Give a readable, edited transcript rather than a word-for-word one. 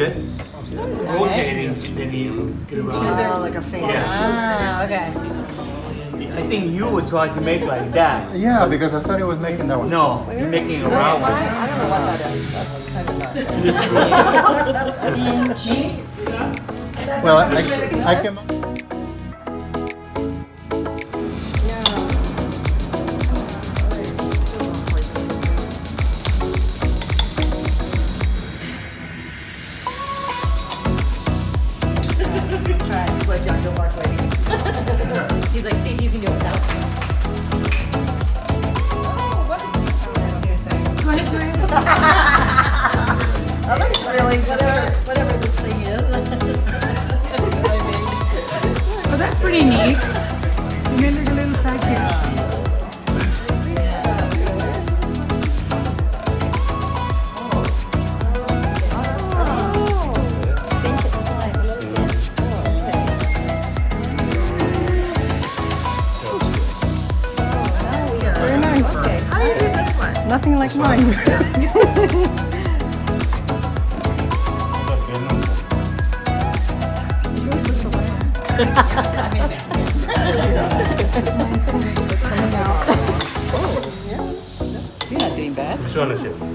it, rotate it, and then you get around. Oh, like a fan. Yeah. Okay. I think you would try to make like that. Yeah, because I thought he was making that one. No, you're making a round one. I don't know what that is. That's kind of Well, I can. It's like Young Buck Lady. He's like, see if you can do it now. Oh, what is this thing? That looks really Whatever this thing is. Oh, that's pretty neat. You made like a little package. Very nice. How do you do this one? Nothing like mine. You're not doing bad. Which one is it?